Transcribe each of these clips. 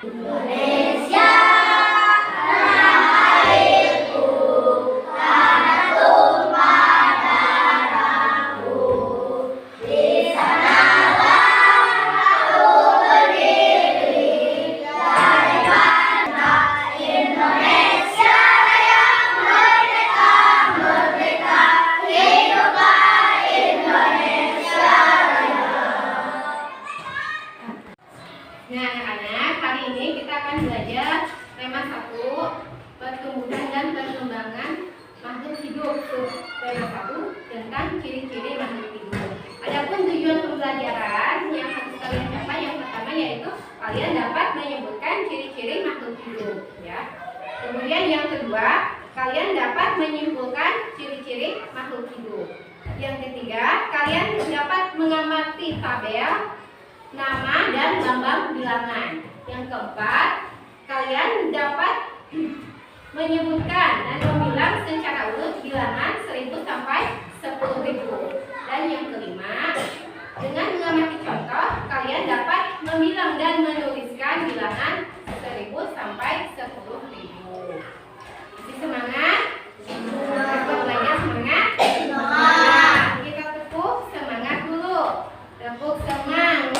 Indonesia tanah airku, tanah tumpah darahku. Di sanalah aku berdiri, dari bangsa Indonesia yang merdeka, merdeka, hiduplah Indonesia Raya. Nah, anak-anak, hari ini kita akan belajar tema 1, pertumbuhan dan perkembangan makhluk hidup. Tema 1 tentang ciri-ciri makhluk hidup. Adapun tujuan pembelajaran yang harus kalian capai yang pertama yaitu kalian dapat menyebutkan ciri-ciri makhluk hidup, ya. Kemudian yang kedua, kalian dapat menyimpulkan ciri-ciri makhluk hidup. Yang ketiga, kalian dapat mengamati tabel, nama dan lambang bilangan. Yang keempat, kalian dapat menyebutkan dan memilang secara urut bilangan 1000 sampai 10.000. Dan yang kelima, dengan mengamati contoh, kalian dapat memilang dan menuliskan bilangan 1000 sampai 10.000. Masih semangat? Dapat belajar semangat? Semangat. Kita tepuk semangat dulu. Tepuk semangat.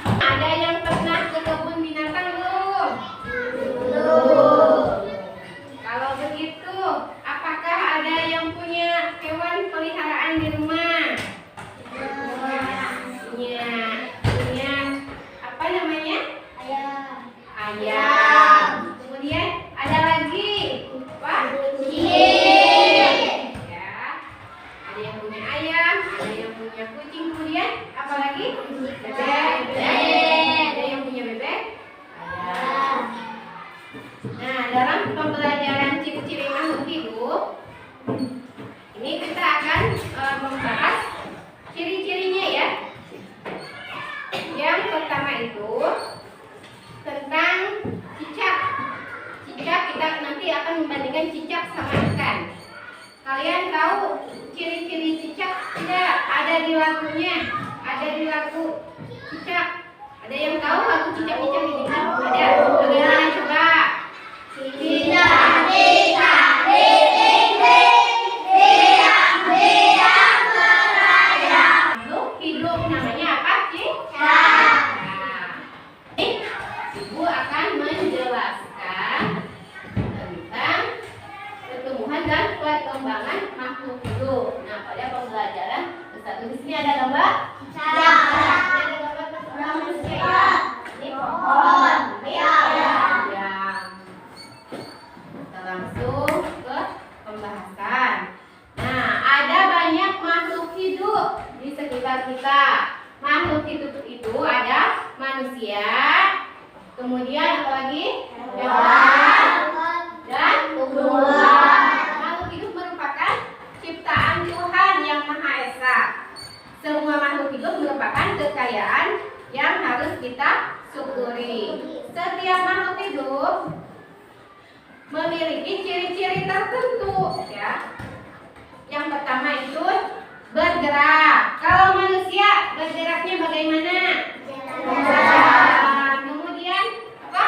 Ada yang pernah ke kebun binatang belum? Belum. Kalau begitu, apakah ada yang punya hewan peliharaan di rumah? Punya apa namanya? Ayam. Kemudian ada lagi apa? Kucing. Ya. Ada yang punya ayam, ada yang punya kucing, kemudian apa lagi? Bebek. Ada yang punya bebek? Ada. Nah, dalam pembelajaran ciri-ciri makhluk hidup, ini kita akan membahas ciri-cirinya, ya. Yang pertama itu tentang cicak. Cicak, kita nanti akan membandingkan cicak sama ikan. Kalian tahu ciri-ciri cicak tidak? Ada di lagunya, ada di lagu cicak. Ada yang tahu lagu cicak-cicak ini? Ada. Bagaimana coba? Cicak, cicak, biang merayap. Makhluk hidup namanya apa, cicak? Ibu akan menjelaskan tentang pertumbuhan dan perkembangan makhluk hidup. Nah, pada pembelajaran satu di sini ada gambar cicak. Ada gambar manusia. Ini pohon. Ini ayam. Kita langsung ke pembahasan. Nah, ada banyak makhluk hidup di sekitar kita. Makhluk hidup itu ada manusia, kemudian apa lagi? Hewan dan tumbuhan. Makhluk hidup merupakan ciptaan Tuhan yang Maha Esa. Semua makhluk hidup merupakan kekayaan yang harus kita syukuri. Setiap makhluk hidup memiliki ciri-ciri tertentu, ya. Yang pertama itu bergerak. Kalau manusia bergeraknya bagaimana? Jalan. Kemudian apa?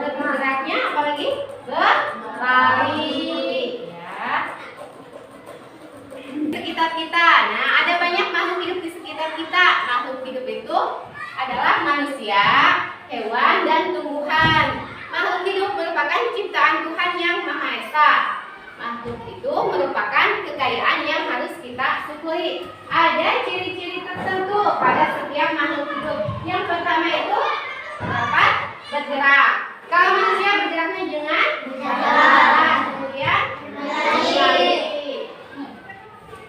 Bergeraknya apalagi? Berlari. Ya. Sekitar kita. Nah, ada banyak makhluk hidup di sekitar kita. Makhluk hidup itu adalah manusia, hewan, dan tumbuhan. Makhluk hidup merupakan ciptaan Tuhan yang Maha Esa. Makhluk itu merupakan kekayaan yang harus kita syukuri. Ada ciri-ciri tertentu pada setiap makhluk hidup. Yang pertama itu dapat bergerak. Kalau manusia bergeraknya dengan jalan. Kemudian berlari.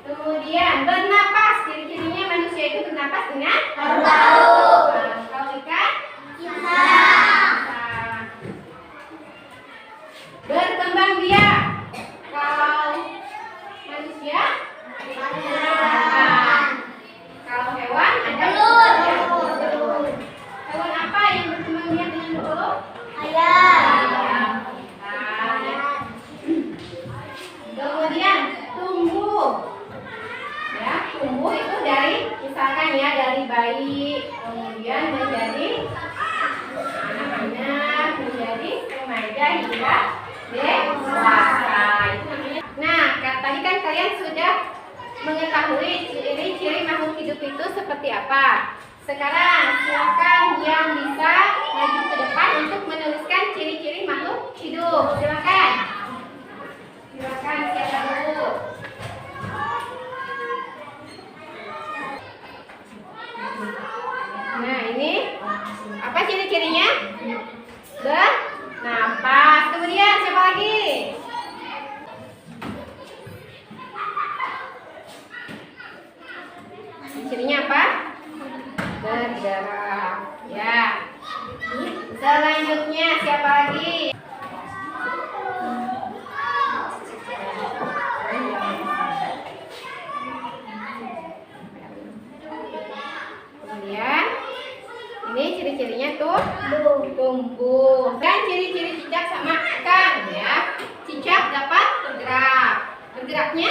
Kemudian bernapas. Ciri-cirinya manusia itu bernapas dengan paru-paru. Kalau ikan? Berkembang biak. Kalau manusia? Kalau hewan ada telur. Hewan apa yang berkembang biak dengan telur? Ayam. ciri makhluk hidup itu seperti apa. Sekarang silakan yang bisa maju ke depan untuk menuliskan ciri-ciri makhluk hidup. Silakan. Silakan siapa dulu? Nah, ini apa ciri-cirinya? Bernapas. Kemudian siapa lagi? Cirinya apa? Bergerak. Ya. Selanjutnya siapa lagi? Kemudian ini ciri-cirinya tuh tumbuh. Dan ciri-ciri cicak sama ikan ya. Cicak dapat bergerak. Bergeraknya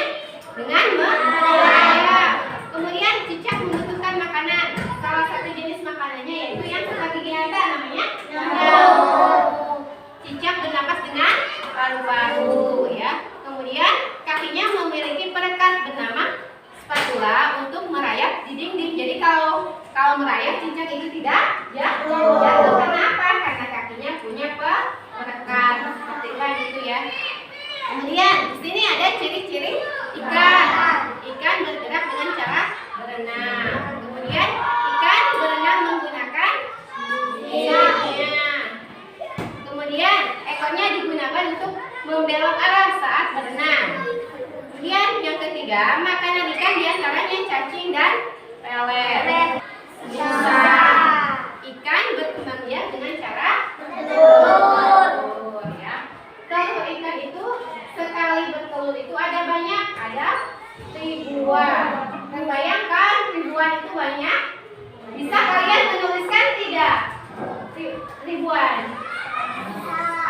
dengan merayap. Kemudian cicak membutuhkan makanan. Salah satu jenis makanannya yaitu yang seperti ganda namanya nyamuk. Cicak bernapas dengan paru-paru ya. Kemudian kakinya memiliki perekat bernama spatula untuk merayap di dinding. Jadi kalau merayap cicak itu tidak jatuh. Karena apa? Karena kakinya punya perekat. Seperti itu ya. Kemudian di sini ada ciri-ciri ikan. Ikan bergerak dengan cara berenang. Kemudian ikan berenang menggunakan sayapnya. Kemudian ekornya digunakan untuk membelok arah saat berenang. Kemudian yang ketiga, makanan ikan diantaranya cacing dan pelet. Ikan berkembang biak dengan cara telur ya. Telur ikan itu sekali bertelur itu ada banyak, ada ribuan. Bayangkan ribuan itu banyak. Bisa kalian menuliskan tidak? Ribuan.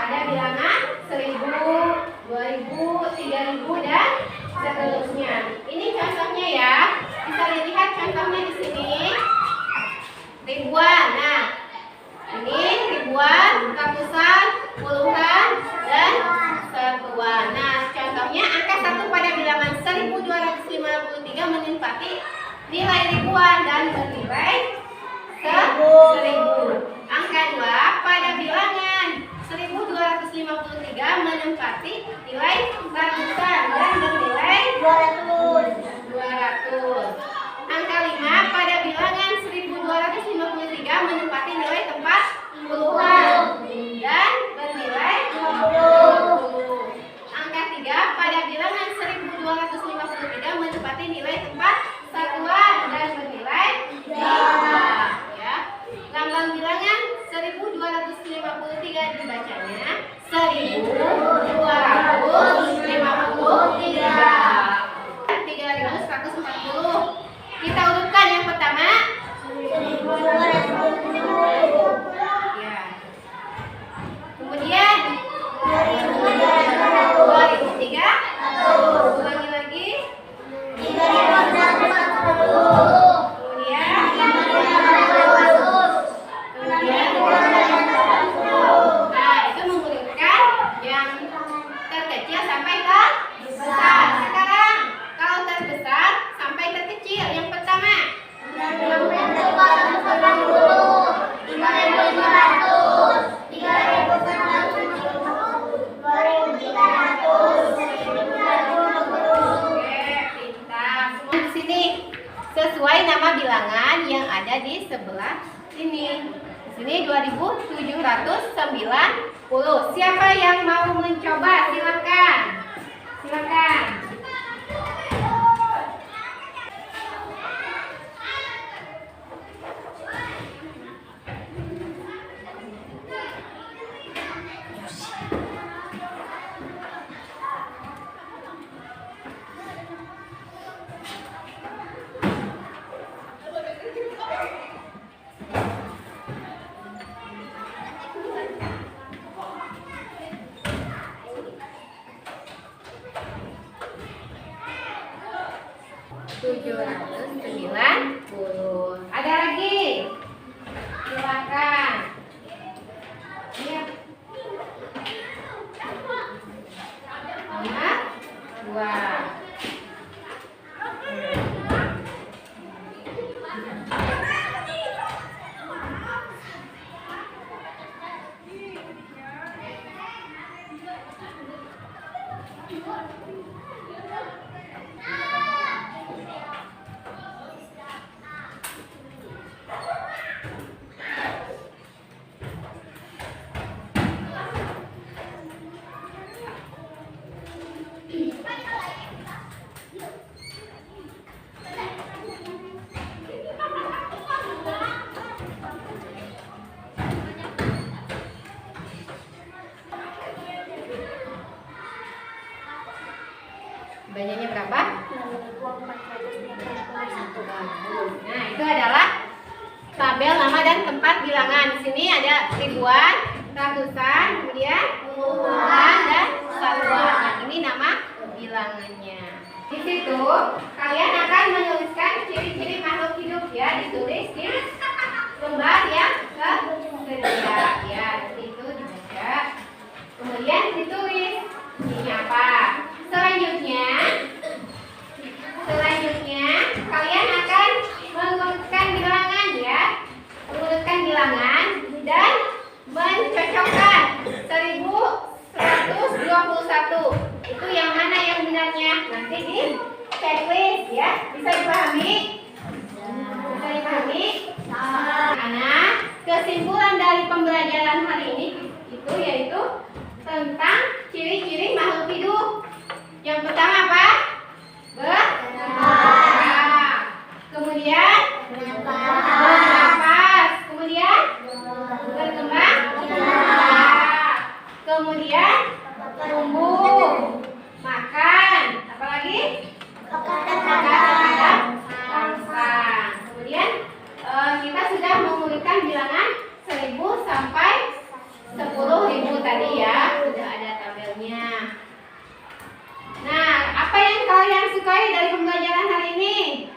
Ada bilangan 1000, 2000, 3000 dan seterusnya. Ini contohnya ya. Bisa dilihat contohnya di sini. Ribuan. Nah, ini ribuan, ratusan, puluhan, dan satuan. Nah, contohnya angka 1 pada bilangan 1253 menempati nilai ribuan dan bernilai 1000. Angka 2 pada bilangan 1253 menempati nilai ratusan dan bernilai 200. Angka 5 pada bilangan 1253 menempati nilai tempat puluhan dan bernilai 20. Angka 3 pada bilangan 1253 menempati nilai tempat satuan dan bernilai 5 ya. Lambang bilangan 1253 dibacanya 1253. 3140. Kita urutkan yang pertama. Ya. Kemudian 2003. Ulangi lagi. Nah, itu mengurutkan yang terkecil sampai terbesar. Sekarang kalau terbesar sampai terkecil, yang pertama 3.300, di sini sesuai nama bilangan yang ada di sebelah sini. Di sini 2790. Siapa yang mau mencoba? Silakan. Silakan. Ada lagi? Silakan. Iya. 5, 2. Banyaknya berapa? Nah, itu adalah tabel nama dan tempat bilangan. Di sini ada ribuan, ratusan, kemudian puluhan dan satuan. Nah, ini nama bilangannya. Di situ kalian akan menuliskan ciri-ciri makhluk hidup ya, ditulis di lembar yang ketiga ya. Itu dibaca. Kemudian ditulis ini apa? Selanjutnya kalian akan mengurutkan bilangan ya, mengurutkan bilangan dan mencocokkan 1121. Itu yang mana yang benarnya? Nanti di checklist ya. Bisa dipahami? Bisa dipahami? Anak, kesimpulan dari pembelajaran hari ini itu yaitu tentang ciri-ciri makhluk hidup. Yang pertama apa? Bergerak. Kemudian bernafas. Kemudian berkembang biak. Kemudian tumbuh, makan. Apalagi? Makan terhadap rangsang. Kemudian kita sudah mengurutkan bilangan 1000 sampai 10.000 tadi ya. Sudah ada tabelnya. Nah, apa yang kalian sukai dari pembelajaran hari ini?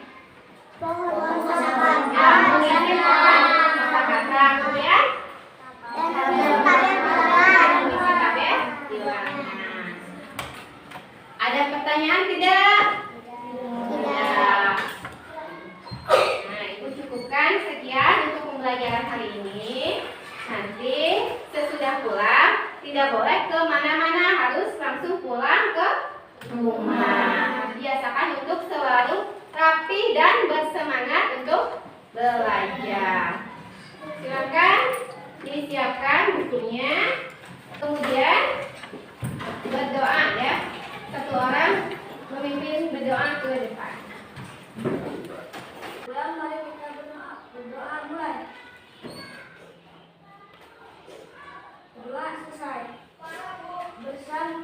Mengisi pohon kata-kata, kemudian mengisi tabel bilangan. Ada pertanyaan tidak? Tidak. Nah, itu cukupkan sekian untuk pembelajaran hari ini. Nanti sesudah pulang tidak boleh ke mana-mana, harus langsung pulang ke rumah. Biasakan untuk selalu rapi dan bersemangat untuk belajar. Silakan disiapkan bukunya. Kemudian berdoa ya. Satu orang memimpin berdoa ke depan. Mari kita berdoa mulai. Berdoa selesai. Bersama